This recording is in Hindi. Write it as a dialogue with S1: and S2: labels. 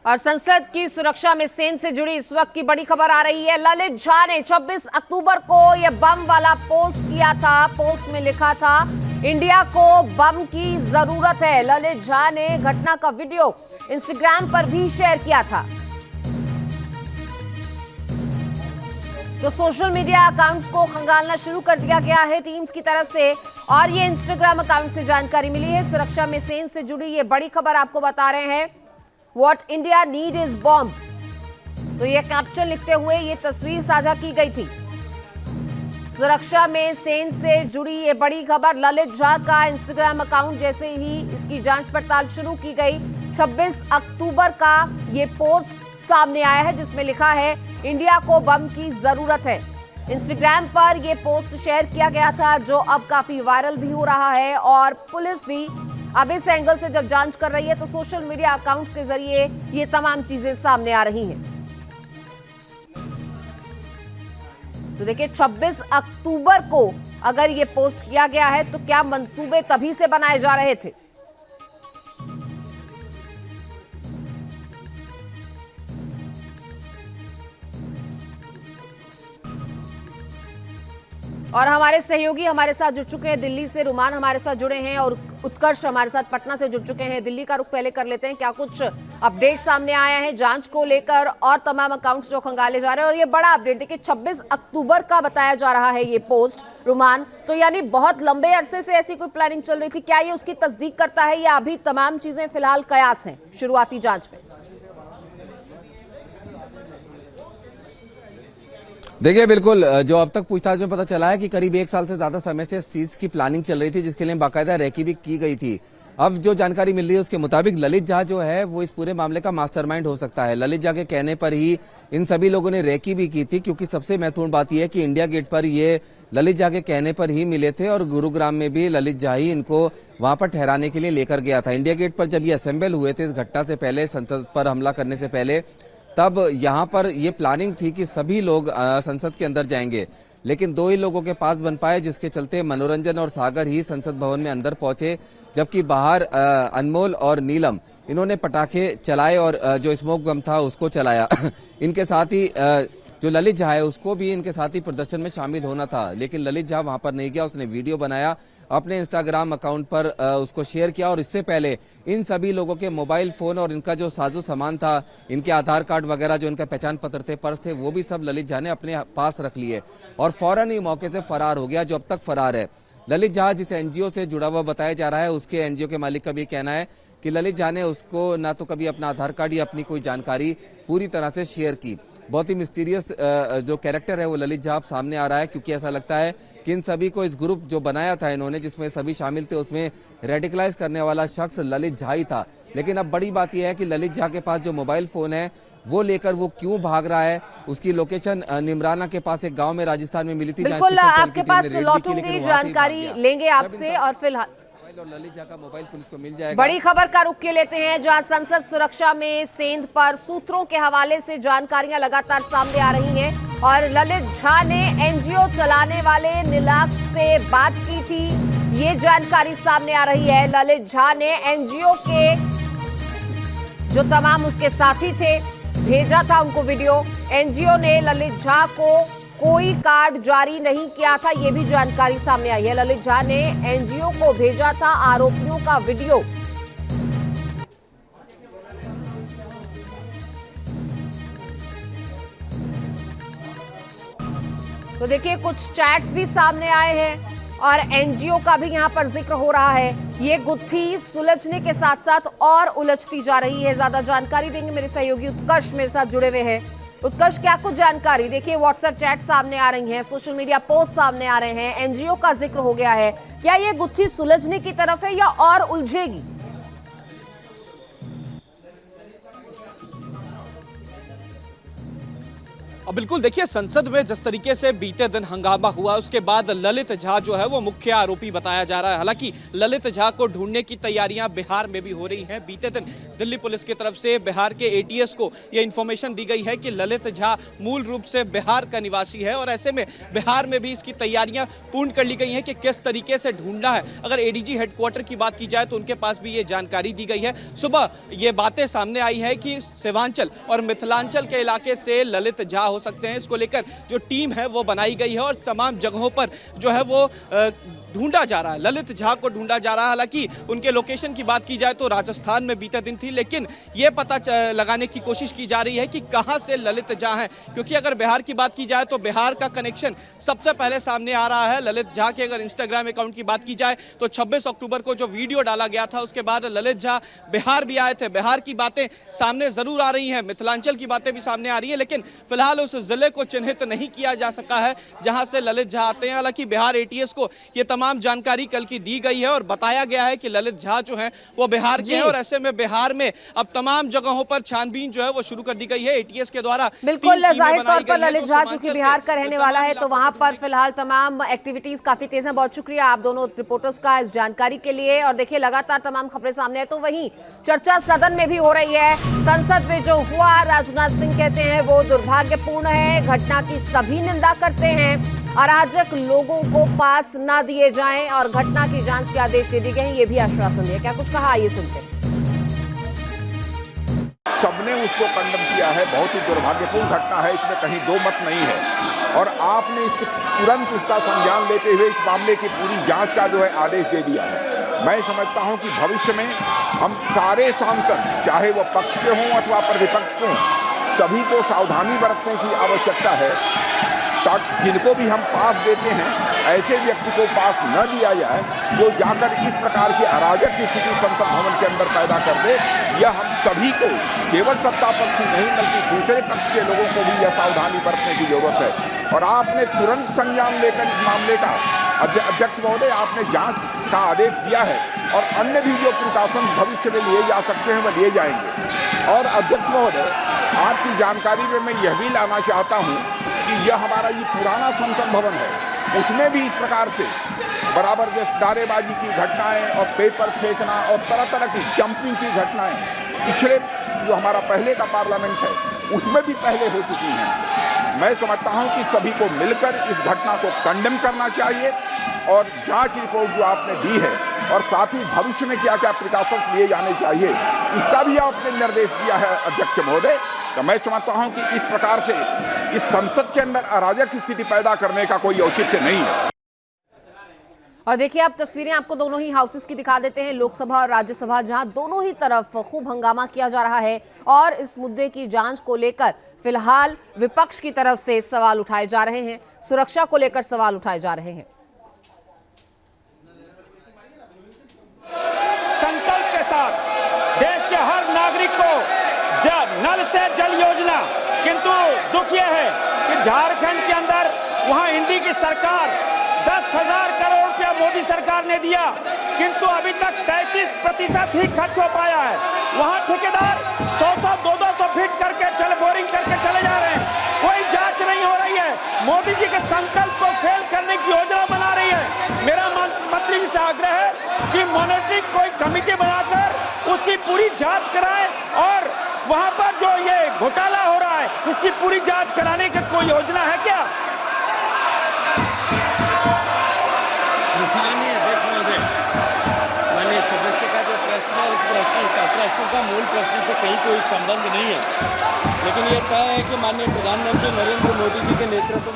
S1: और संसद की सुरक्षा में सेना से जुड़ी इस वक्त की बड़ी खबर आ रही है। ललित झा ने 26 अक्टूबर को यह बम वाला पोस्ट किया था। पोस्ट में लिखा था, इंडिया को बम की जरूरत है। ललित झा ने घटना का वीडियो इंस्टाग्राम पर भी शेयर किया था। तो सोशल मीडिया अकाउंट्स को खंगालना शुरू कर दिया गया है टीम्स की तरफ से, और ये इंस्टाग्राम अकाउंट से जानकारी मिली है। सुरक्षा में सेना से जुड़ी ये बड़ी खबर आपको बता रहे हैं। What India need is bomb। तो ये कैप्शन लिखते हुए ये तस्वीर साझा की गई थी। सुरक्षा में सेना से जुड़ी ये बड़ी खबर। ललित झा का इंस्टाग्राम अकाउंट जैसे ही इसकी जांच पड़ताल शुरू की गई, 26 अक्टूबर का ये पोस्ट सामने आया है जिसमें लिखा है, इंडिया को बम की जरूरत है। इंस्टाग्राम पर यह पोस्ट शेयर किया गया था जो अब काफी वायरल भी हो रहा है, और पुलिस भी अब इस एंगल से जब जांच कर रही है तो सोशल मीडिया अकाउंट्स के जरिए ये तमाम चीजें सामने आ रही हैं। तो देखिए, 26 अक्टूबर को अगर ये पोस्ट किया गया है तो क्या मंसूबे तभी से बनाए जा रहे थे? और हमारे सहयोगी हमारे साथ जुड़ चुके हैं दिल्ली से। रुमान हमारे साथ जुड़े हैं और उत्कर्ष हमारे साथ पटना से जुड़ चुके हैं। दिल्ली का रुख पहले कर लेते हैं, क्या कुछ अपडेट सामने आया है जांच को लेकर और तमाम अकाउंट्स जो खंगाले जा रहे हैं? और ये बड़ा अपडेट देखिए, 26 अक्टूबर का बताया जा रहा है ये पोस्ट। रुमान, तो यानी बहुत लंबे अरसे से ऐसी कोई प्लानिंग चल रही थी, क्या ये उसकी तस्दीक करता है या अभी तमाम चीजें फिलहाल कयास हैं शुरुआती जांच में?
S2: देखिए, बिल्कुल जो अब तक पूछताछ में पता चला है कि करीब 1 साल से ज्यादा समय से इस चीज की प्लानिंग चल रही थी, जिसके लिए बाकायदा रेकी भी की गई थी। अब जो जानकारी मिल रही है उसके मुताबिक ललित झा जो है वो इस पूरे मामले का मास्टरमाइंड हो सकता है। ललित झा के कहने पर ही इन सभी लोगों ने रेकी भी की थी, क्योंकि सबसे महत्वपूर्ण बात यह है कि इंडिया गेट पर ये ललित झा के कहने पर ही मिले थे, और गुरुग्राम में भी ललित झा ही इनको वहां पर ठहराने के लिए लेकर गया था। इंडिया गेट पर जब ये असेंबल हुए थे इस घटना से पहले, संसद पर हमला करने से पहले, तब यहाँ पर यह प्लानिंग थी कि सभी लोग संसद के अंदर जाएंगे, लेकिन 2 ही लोगों के पास बन पाए, जिसके चलते मनोरंजन और सागर ही संसद भवन में अंदर पहुंचे, जबकि बाहर अनमोल और नीलम इन्होंने पटाखे चलाए और जो स्मोक बम था उसको चलाया। इनके साथ ही जो ललित झा है उसको भी इनके साथ ही प्रदर्शन में शामिल होना था, लेकिन ललित झा वहां पर नहीं गया। उसने वीडियो बनाया, अपने इंस्टाग्राम अकाउंट पर उसको शेयर किया, और इससे पहले इन सभी लोगों के मोबाइल फोन और इनका जो साजो सामान था, इनके आधार कार्ड वगैरह, जो इनका पहचान पत्र थे, पर्स थे, वो भी सब ललित झा ने अपने पास रख लिए और फौरन ही मौके से फरार हो गया, जो अब तक फरार है। ललित झा जिस एनजीओ से जुड़ा हुआ बताया जा रहा है, उसके एनजीओ के मालिक का भी कहना है कि ललित झा ने उसको ना तो कभी अपना आधार कार्ड या अपनी कोई जानकारी पूरी तरह से शेयर की। बहुत ही मिस्टीरियस जो कैरेक्टर है वो ललित झा सामने आ रहा है, क्योंकि ऐसा लगता है कि इन सभी को, इस ग्रुप जो बनाया था इन्होंने जिसमें सभी शामिल थे, उसमें रेडिकलाइज करने वाला शख्स ललित झा ही था। लेकिन अब बड़ी बात यह है कि ललित झा के पास जो मोबाइल फोन है वो लेकर वो क्यों भाग रहा है। उसकी लोकेशन निमराना के पास एक गांव में राजस्थान में मिली थी।
S1: बिल्कुल आपके पास लौटूंगी, जानकारी लेंगे आपसे। और फिलहाल
S2: और ललित झा का मोबाइल पुलिस को मिल जाएगा।
S1: बड़ी खबर का रुख के लेते हैं, जहां संसद सुरक्षा में सेंध पर सूत्रों के हवाले से जानकारियां लगातार सामने आ रही हैं, और ललित झा ने एनजीओ चलाने वाले नीलाक्ष से बात की थी, ये जानकारी सामने आ रही है। ललित झा ने एनजीओ के जो तमाम उसके साथी थे भेजा था उनको वीडियो। एनजीओ ने ललित झा को कोई कार्ड जारी नहीं किया था, यह भी जानकारी सामने आई है। ललित झा ने एनजीओ को भेजा था आरोपियों का वीडियो। तो देखिए, कुछ चैट्स भी सामने आए हैं और एनजीओ का भी यहां पर जिक्र हो रहा है। ये गुत्थी सुलझने के साथ साथ और उलझती जा रही है। ज्यादा जानकारी देंगे मेरे सहयोगी उत्कर्ष मेरे साथ जुड़े हुए हैं। उत्कर्ष, क्या कुछ जानकारी? देखिए, व्हाट्सएप चैट सामने आ रही हैं, सोशल मीडिया पोस्ट सामने आ रहे हैं, एनजीओ का जिक्र हो गया है। क्या ये गुत्थी सुलझने की तरफ है या और उलझेगी?
S3: बिल्कुल, देखिए, संसद में जिस तरीके से बीते दिन हंगामा हुआ उसके बाद ललित झा जो है वो मुख्य आरोपी बताया जा रहा है। हालांकि ललित झा को ढूंढने की तैयारियां बिहार में भी हो रही हैं। बीते दिन दिल्ली पुलिस की तरफ से बिहार के एटीएस को यह इंफॉर्मेशन दी गई है कि ललित झा मूल रूप से बिहार का निवासी है और ऐसे में बिहार में भी इसकी तैयारियां पूर्ण कर ली गई हैं कि किस तरीके से ढूंढना है। अगर एडीजी हेडक्वार्टर की बात की जाए तो उनके पास भी ये जानकारी दी गई है। सुबह ये बातें सामने आई है कि सीमांचल और मिथिलांचल के इलाके से ललित झा हो सकते हैं। इसको लेकर जो टीम है वो बनाई गई है और तमाम जगहों पर जो है वो ढूंढा जा रहा है, ललित झा को ढूंढा जा रहा है। हालांकि उनके लोकेशन की बात की जाए तो राजस्थान में बीते दिन थी, लेकिन ये पता लगाने की कोशिश की जा रही है कि कहां से ललित झा हैं, क्योंकि अगर बिहार की बात की जाए तो बिहार का कनेक्शन सबसे पहले सामने आ रहा है। ललित झा के अगर इंस्टाग्राम अकाउंट की बात की जाए तो 26 अक्टूबर को जो वीडियो डाला गया था उसके बाद ललित झा बिहार भी आए थे। बिहार की बातें सामने जरूर आ रही हैं, मिथिलांचल की बातें भी सामने आ रही है, लेकिन फिलहाल उस जिले को चिन्हित नहीं किया जा सका है जहां से ललित झा आते हैं। हालांकि बिहार एटीएस को ये तमाम जानकारी कल की दी गई है और बताया गया है कि ललित झा जो हैं वो बिहार के हैं और ऐसे में बिहार में अब तमाम जगहों पर छानबीन जो है वो शुरू कर दी गई है एटीएस के द्वारा।
S1: बिल्कुल, जाहिर तौर पर ललित झा चूंकि बिहार का रहने वाला है तो वहां पर फिलहाल तमाम एक्टिविटीज काफी तेज हैं। बहुत शुक्रिया आप दोनों रिपोर्टर्स का इस जानकारी के लिए। और देखिए लगातार तमाम खबरें सामने है तो वहीं चर्चा सदन में भी हो रही है। संसद में जो हुआ, राजनाथ सिंह कहते हैं वो दुर्भाग्यपूर्ण है, घटना की सभी निंदा करते हैं, अराजक लोगों को पास ना दिए जाएं और घटना की जांच के आदेश दे दिए गए हैं, ये भी आश्वासन दिया। क्या कुछ कहा आइए सुनते हैं।
S4: सबने उसको कंडम किया है, बहुत ही दुर्भाग्यपूर्ण घटना है, इसमें कहीं दो मत नहीं है और आपने तुरंत इसका संज्ञान लेते हुए इस मामले की पूरी जांच का जो है आदेश दे दिया है। मैं समझता हूं कि भविष्य में हम सारे सांसद, चाहे वो पक्ष के हों अथवा प्रतिपक्ष के हों, सभी को सावधानी बरतने की आवश्यकता है ताकि जिनको भी हम पास देते हैं ऐसे व्यक्ति को पास न दिया जाए जो जाकर इस प्रकार की अराजक स्थिति संसद भवन के अंदर पैदा कर दे। यह हम सभी को, केवल सत्ता पक्ष ही नहीं बल्कि दूसरे पक्ष के लोगों को भी यह सावधानी बरतने की जरूरत है। और आपने तुरंत संज्ञान लेकर इस मामले का अध्यक्ष महोदय आपने जांच का आदेश दिया है और अन्य भी जो प्रिकॉशन भविष्य में लिए जा सकते हैं वह लिए जाएंगे। और अध्यक्ष महोदय आपकी जानकारी में मैं यह भी लाना चाहता हूँ कि यह हमारा ये पुराना संसद भवन है, उसमें भी इस प्रकार से बराबर जैसे नारेबाजी की घटनाएं और पेपर फेंकना और तरह तरह की जंपिंग की घटनाएं पिछले जो हमारा पहले का पार्लियामेंट है उसमें भी पहले हो चुकी हैं। मैं समझता हूं कि सभी को मिलकर इस घटना को कंडेम करना चाहिए और जांच रिपोर्ट जो आपने दी है और साथ ही भविष्य में क्या क्या प्रिकॉशंस लिए जाने चाहिए इसका भी आपने निर्देश दिया है अध्यक्ष महोदय। तो मैं समझता हूं कि इस प्रकार से इस संसद के अंदर अराजक स्थिति पैदा करने का कोई औचित्य नहीं है।
S1: और देखिए आप तस्वीरें आपको दोनों ही हाउसेस की दिखा देते हैं, लोकसभा और राज्यसभा, जहां दोनों ही तरफ खूब हंगामा किया जा रहा है और इस मुद्दे की जांच को लेकर फिलहाल विपक्ष की तरफ से सवाल उठाए जा रहे हैं, सुरक्षा को लेकर सवाल उठाए जा रहे हैं।
S5: संकल्प के साथ देश के हर नागरिक को नल से जल योजना, किंतु दुख यह है कि झारखंड के अंदर वहां इंडी की सरकार 10,000 करोड़ रुपया मोदी सरकार ने दिया, किंतु अभी तक 33% ही खर्च हो पाया है। वहां ठेकेदार 100-200 फीट करके बोरिंग करके चले जा रहे हैं, कोई जांच नहीं हो रही है। मोदी जी के संकल्प को फेल करने की योजना बना रही है। मेरा मंत्री जी से आग्रह है कि मॉनिटरिंग कोई कमेटी बनाकर उसकी पूरी जांच कराएं और वहां पर जो ये घोटाला हो रहा है इसकी पूरी जांच कराने की कोई योजना है क्या?
S6: माननीय सदस्य का जो प्रश्न है उस प्रश्न का मूल प्रश्न से कहीं कोई संबंध नहीं है, लेकिन ये तय है कि माननीय प्रधानमंत्री नरेंद्र मोदी जी के नेतृत्व में